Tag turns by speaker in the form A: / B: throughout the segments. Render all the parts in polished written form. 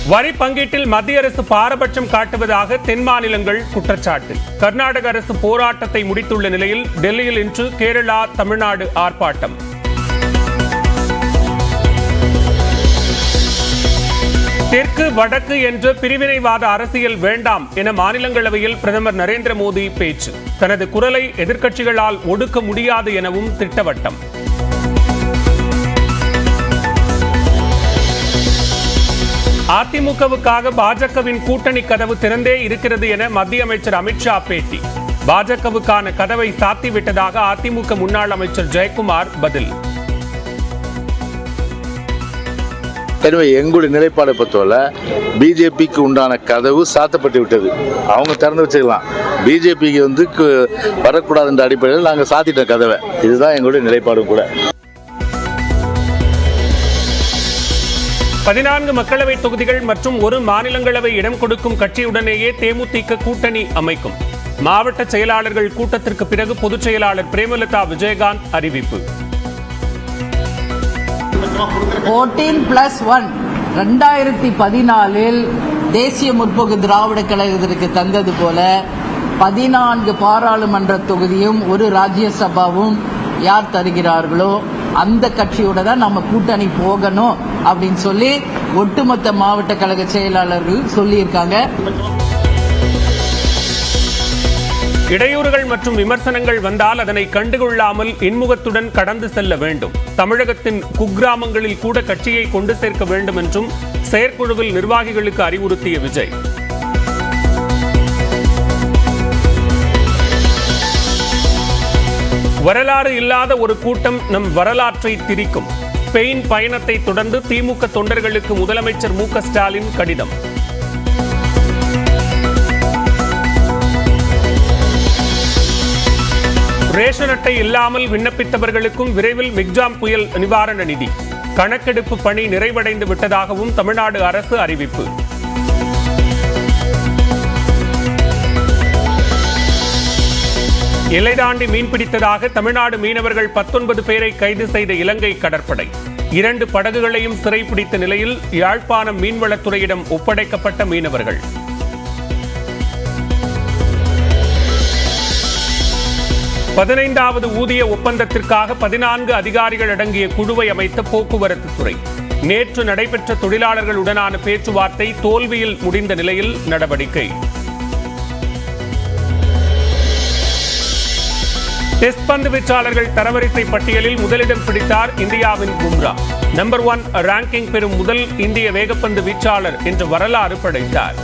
A: வரி பங்கீட்டில் மத்திய அரசு பாரபட்சம் காட்டுவதாக தென் மாநிலங்கள் குற்றச்சாட்டு. கர்நாடக அரசு போராட்டத்தை முடித்துள்ள நிலையில் டெல்லியில் இன்று கேரளா, தமிழ்நாடு ஆர்ப்பாட்டம். தெற்கு வடக்கு என்ற பிரிவினைவாத அரசியல் வேண்டாம் என மாநிலங்களவையில் பிரதமர் நரேந்திர மோடி பேச்சு. தனது குரலை எதிர்க்கட்சிகளால் ஒடுக்க முடியாது எனவும் திட்டவட்டம். அதிமுகவுக்காக பாஜகவின் கூட்டணி கதவு திறந்தே இருக்கிறது என மத்திய அமைச்சர் அமித்ஷா பேட்டி. பாஜகவுக்கான கதவை சாத்திவிட்டதாக அதிமுக முன்னாள் அமைச்சர் ஜெயக்குமார் பதில்.
B: எனவே எங்களுடைய நிலைப்பாடை பொறுத்தவரை பிஜேபிக்கு உண்டான கதவு சாத்தப்பட்டு விட்டது. அவங்க திறந்து வச்சுக்கலாம். பிஜேபிக்கு வரக்கூடாது என்ற அடிப்படையில் நாங்கள் சாத்திட்டோம் கதவை. இதுதான் எங்களுடைய நிலைப்பாடும் கூட.
A: 14 மக்களவை தொகுதிகள் மற்றும் ஒரு மாநிலங்களவை இடம் கொடுக்கும் கட்சியுடனேயே தேமுதிக கூட்டணி அமைக்கும். மாவட்ட செயலாளர்கள் கூட்டத்திற்கு பிறகு பொதுச் செயலாளர் பிரேமலதா விஜயகாந்த் அறிவிப்பு.
C: 14+1 2014 தேசிய முற்போக்கு திராவிட கழகத்திற்கு தந்தது போல 14 பாராளுமன்ற தொகுதியும் ஒரு ராஜ்யசபாவும் யார் தருகிறார்களோ அந்த கட்சியோட தான் நம்ம கூட்டணி போகணும் அப்படின்னு சொல்லி ஒட்டுமொத்த மாவட்ட கழக செயலாளர்கள் சொல்லியிருக்காங்க.
A: இடையூறுகள் மற்றும் விமர்சனங்கள் வந்தால் அதனை கண்டுகொள்ளாமல் இன்முகத்துடன் கடந்து செல்ல வேண்டும். தமிழகத்தின் குக்கிராமங்களில் கூட கட்சியை கொண்டு சேர்க்க வேண்டும் என்றும் செயற்குழுவில் நிர்வாகிகளுக்கு அறிவுறுத்திய விஜய். வரலாறு இல்லாத ஒரு கூட்டம் நம் வரலாற்றை திரிக்கும். ஸ்பெயின் பயணத்தை தொடர்ந்து திமுக தொண்டர்களுக்கு முதலமைச்சர் மு.க. ஸ்டாலின் கடிதம். ரேஷன் அட்டை இல்லாமல் விண்ணப்பித்தவர்களுக்கும் விரைவில் மிக்ஜாம் புயல் நிவாரண நிதி. கணக்கெடுப்பு பணி நிறைவடைந்து விட்டதாகவும் தமிழ்நாடு அரசு அறிவிப்பு. எல்லை தாண்டி மீன்பிடித்ததாக தமிழ்நாடு மீனவர்கள் 19 பேரை கைது செய்த இலங்கை கடற்படை. 2 படகுகளையும் சிறைப்பிடித்த நிலையில் யாழ்ப்பாணம் மீன்வளத்துறையிடம் ஒப்படைக்கப்பட்ட மீனவர்கள். பதினைந்தாவது ஊதிய ஒப்பந்தத்திற்காக 14 அதிகாரிகள் அடங்கிய குழுவை அமைத்த போக்குவரத்து துறை. நேற்று நடைபெற்ற தொழிலாளர்களுடனான பேச்சுவார்த்தை தோல்வியில் முடிந்த நிலையில் நடவடிக்கை. டெஸ்ட் பந்து வீச்சாளர்கள் தரவரிசை பட்டியலில் முதலிடம் பிடித்தார் இந்தியாவின் பும்ரா. நம்பர் 1 ரேங்கிங் பெறும் முதல் இந்திய வேகப்பந்து வீச்சாளர் என்ற வரலாறு படைத்தார்.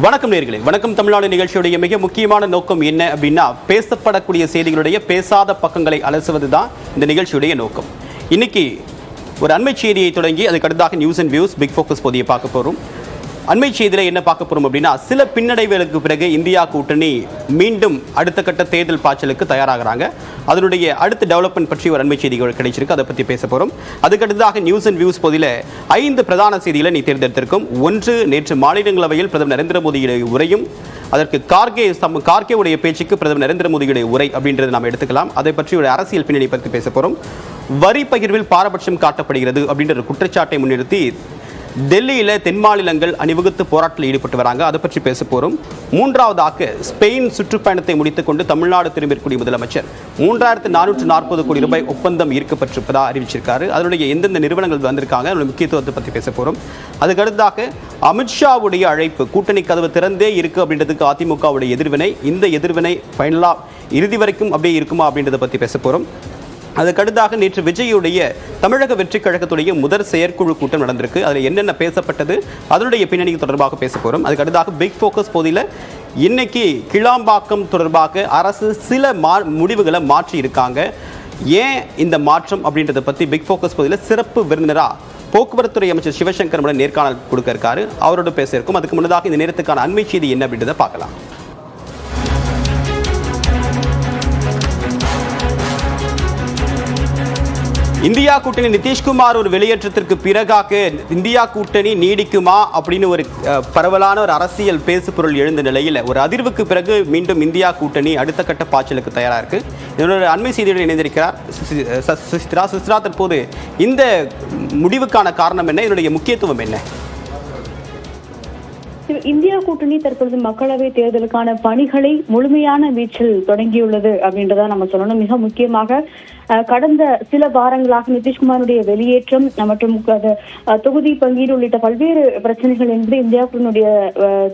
D: வணக்கம் நேயர்களே, வணக்கம் தமிழ்நாடு நிகழ்ச்சியுடைய மிக முக்கியமான நோக்கம் என்ன அப்படின்னா, பேசப்படக்கூடிய செய்திகளுடைய பேசாத பக்கங்களை அலசுவதுதான் இந்த நிகழ்ச்சியுடைய நோக்கம். இன்னைக்கு ஒரு அண்மை செய்தியை தொடங்கி அதுக்கு அடுத்தாக news and views big focus பகுதியை பார்க்க போகிறோம். அண்மை செய்தியில் என்ன பார்க்க போகிறோம் அப்படின்னா, சில பின்னடைவுகளுக்கு பிறகு இந்தியா கூட்டணி மீண்டும் அடுத்த கட்ட தேர்தல் பாய்ச்சலுக்கு தயாராகிறாங்க. அதனுடைய அடுத்த டெவலப்மெண்ட் பற்றி ஒரு அண்மை செய்திகள் கிடைச்சிருக்கு, அதை பற்றி பேச போகிறோம். அதுக்கடுத்ததாக நியூஸ் அண்ட் வியூஸ் பகுதியில் 5 பிரதான செய்திகளை நீ தேர்ந்தெடுத்திருக்கும். 1, நேற்று மாநிலங்களவையில் பிரதமர் நரேந்திர மோடியுடைய உரையும், அதற்கு கார்கேவுடைய பேச்சுக்கு பிரதமர் நரேந்திர மோடியுடைய உரை அப்படின்றத நாம் எடுத்துக்கலாம். அதை பற்றி ஒரு அரசியல் பின்னணி பற்றி பேச போகிறோம். வரி பகிர்வில் பாரபட்சம் காட்டப்படுகிறது அப்படின்ற ஒரு குற்றச்சாட்டை முன்னிறுத்தி டெல்லியில் தென் மாநிலங்கள் அணிவகுத்து போராட்டத்தில் ஈடுபட்டு வராங்க, அதை பற்றி பேச போகிறோம். 3வதாக ஸ்பெயின் சுற்றுப்பயணத்தை முடித்துக் கொண்டு தமிழ்நாடு திரும்பியிருக்கூடிய முதலமைச்சர் 3440 கோடி ரூபாய் ஒப்பந்தம் ஈர்க்கப்பட்டிருப்பதாக அறிவிச்சிருக்காரு. அதனுடைய எந்தெந்த நிறுவனங்கள் வந்திருக்காங்க, அதனுடைய முக்கியத்துவத்தை பற்றி பேச போகிறோம். அதுக்கடுத்தாக அமித்ஷாவுடைய அழைப்பு, கூட்டணி கதவு திறந்தே இருக்கு அப்படின்றதுக்கு அதிமுகவுடைய எதிர்வினை, இந்த எதிர்வினை ஃபைனலாக இறுதி வரைக்கும் அப்படியே இருக்குமா அப்படின்றத பற்றி பேச போகிறோம். அதுக்கடுத்தாக நேற்று விஜயுடைய தமிழக வெற்றி கழகத்துடைய முதல் செயற்குழு கூட்டம் நடந்திருக்கு. அதில் என்னென்ன பேசப்பட்டது, அதனுடைய பின்னணி தொடர்பாக பேச போகிறோம். அதுக்கடுத்தாக பிக் ஃபோக்கஸ் பகுதியில் இன்னைக்கு கிளாம்பாக்கம் தொடர்பாக அரசு சில முடிவுகளை மாற்றி இருக்காங்க. ஏன் இந்த மாற்றம் அப்படின்றத பற்றி பிக் ஃபோக்கஸ் பகுதியில் சிறப்பு விருந்தினராக போக்குவரத்துறை அமைச்சர் சிவசங்கர் நேர்காணல் கொடுக்க இருக்காரு, அவரோட பேச இருக்கும். அதுக்கு முன்னதாக இந்த நேரத்துக்கான அண்மை செய்தி என்ன அப்படின்றத பார்க்கலாம். இந்தியா கூட்டணி நிதிஷ்குமார் ஒரு வெளியேற்றத்திற்கு பிறகாக இந்தியா கூட்டணி நீடிக்குமா அப்படின்னு ஒரு பரவலான ஒரு அரசியல் பேசுபொருள் எழுந்த நிலையில் ஒரு அதிர்வுக்கு பிறகு மீண்டும் இந்தியா கூட்டணி அடுத்த கட்ட பாய்ச்சலுக்கு தயாராக இருக்கு. இதனோட அண்மை செய்தியுடன் இணைந்திருக்கிறார் சுசித்ரா. தற்போது இந்த முடிவுக்கான காரணம் என்ன, இதனுடைய முக்கியத்துவம் என்ன?
E: இந்தியா கூட்டணி தற்பொழுது மக்களவை தேர்தலுக்கான பணிகளை முழுமையான வீச்சில் தொடங்கியுள்ளது அப்படின்றத நம்ம சொல்லணும். மிக முக்கியமாக கடந்த சில வாரங்களாக நிதிஷ்குமாருடைய வெளியேற்றம் மற்றும் தொகுதி பங்கீடு உள்ளிட்ட பல்வேறு பிரச்சனைகள் என்பது இந்தியா கூட்டணியுடைய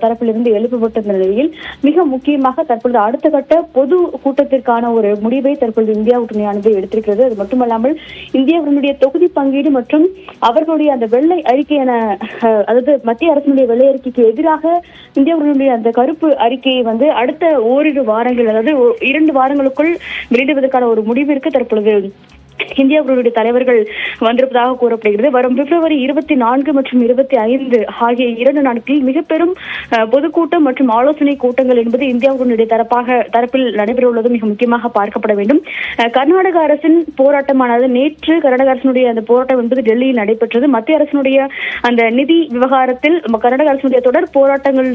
E: தரப்பிலிருந்து எழுப்பப்பட்டிருந்த நிலையில் மிக முக்கியமாக தற்பொழுது அடுத்த கட்ட பொது கூட்டத்திற்கான ஒரு முடிவை தற்பொழுது இந்தியா கூட்டணியானது எடுத்திருக்கிறது. அது மட்டுமல்லாமல் இந்தியா கூட்டணியுடைய தொகுதி பங்கீடு மற்றும் அவர்களுடைய அந்த வெள்ளை அறிக்கை என, அதாவது மத்திய அரசினுடைய வெள்ளை அறிக்கைக்கு எதிராக இந்தியா கூட்டணியுடைய அந்த கருப்பு அறிக்கையை அடுத்த ஓரிரு வாரங்கள், அதாவது 2 வாரங்களுக்குள் வெளியிடுவதற்கான ஒரு முடிவிற்கு தற்பொழுது இந்தியா கூட்டணியுடைய தலைவர்கள் வந்திருப்பதாக கூறப்படுகிறது. வரும் பிப்ரவரி 24 மற்றும் 25 ஆகிய 2 நாட்களில் மிக பெரும் பொதுக்கூட்டம் மற்றும் ஆலோசனை கூட்டங்கள் என்பது இந்தியா கூட்டணியுடைய தரப்பில் நடைபெறவுள்ளது மிக முக்கியமாக பார்க்கப்பட வேண்டும். கர்நாடக அரசின் போராட்டமானது நேற்று கர்நாடக அரசினுடைய அந்த போராட்டம் என்பது டெல்லியில் நடைபெற்றது. மத்திய அரசினுடைய அந்த நிதி விவகாரத்தில் கர்நாடக அரசினுடைய தொடர் போராட்டங்கள்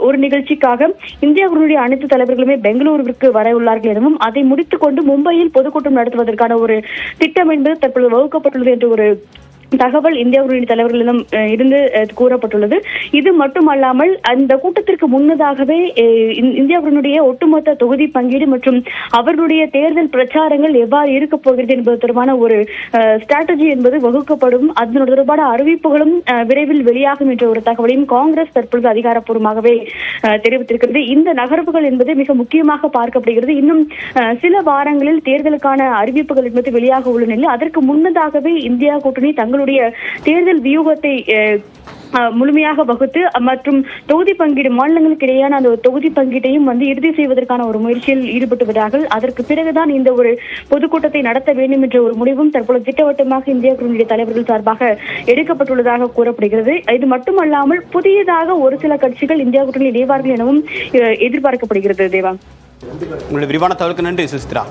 E: ஒரு நிகழ்ச்சிக்காக இந்தியா கூட்டணியுடைய அனைத்து தலைவர்களுமே பெங்களூருவிற்கு வர உள்ளார்கள் எனவும் அதை முடித்துக் கொண்டு மும்பையில் பொதுக்கூட்டம் நடத்துவதற்கான ஒரு திட்டம் என்பது தற்பொழுது வகுக்கப்பட்டுள்ளது என்ற ஒரு தகவல் இந்தியா கூட்டணி தலைவர்களிடம் இருந்து கூறப்பட்டுள்ளது. இது மட்டுமல்லாமல் அந்த கூட்டத்திற்கு முன்னதாகவே இந்தியா கூட்டணியுடைய ஒட்டுமொத்த தொகுதி பங்கீடு மற்றும் அவர்களுடைய தேர்தல் பிரச்சாரங்கள் எவ்வாறு இருக்க போகிறது என்பது தொடர்பான ஒரு ஸ்ட்ராட்டஜி என்பது வகுக்கப்படும். அதன் தொடர்பான அறிவிப்புகளும் விரைவில் வெளியாகும் என்ற ஒரு தகவலையும் காங்கிரஸ் தற்பொழுது அதிகாரப்பூர்வமாகவே தெரிவித்திருக்கிறது. இந்த நகர்வுகள் என்பது மிக முக்கியமாக பார்க்கப்படுகிறது. இன்னும் சில வாரங்களில் தேர்தலுக்கான அறிவிப்புகள் என்பது வெளியாக உள்ள நிலையில் அதற்கு முன்னதாகவே இந்தியா கூட்டணி தங்களுடைய தேர்தல் வியூகத்தை முழுமையாக வகுத்து மற்றும் தொகுதி பங்கீடு மாநிலங்களுக்கு இடையான அந்த தொகுதி பங்கீட்டையும் இறுதி செய்வதற்கான ஒரு முயற்சியில் ஈடுபட்டு வருகிறார்கள். அதற்கு பிறகுதான் இந்த ஒரு பொதுக்கூட்டத்தை நடத்த வேண்டும் என்ற ஒரு முடிவும் தற்போது திட்டவட்டமாக இந்தியா கூட்டணியுடைய தலைவர்கள் சார்பாக எடுக்கப்பட்டுள்ளதாக கூறப்படுகிறது. இது மட்டுமல்லாமல் புதியதாக ஒரு சில கட்சிகள் இந்தியா கூட்டணியில் இணைவார்கள் எனவும் எதிர்பார்க்கப்படுகிறது. தேவா,
D: உங்களுடைய விரிவான தகவலுக்கு நன்றி சுசித்ரா.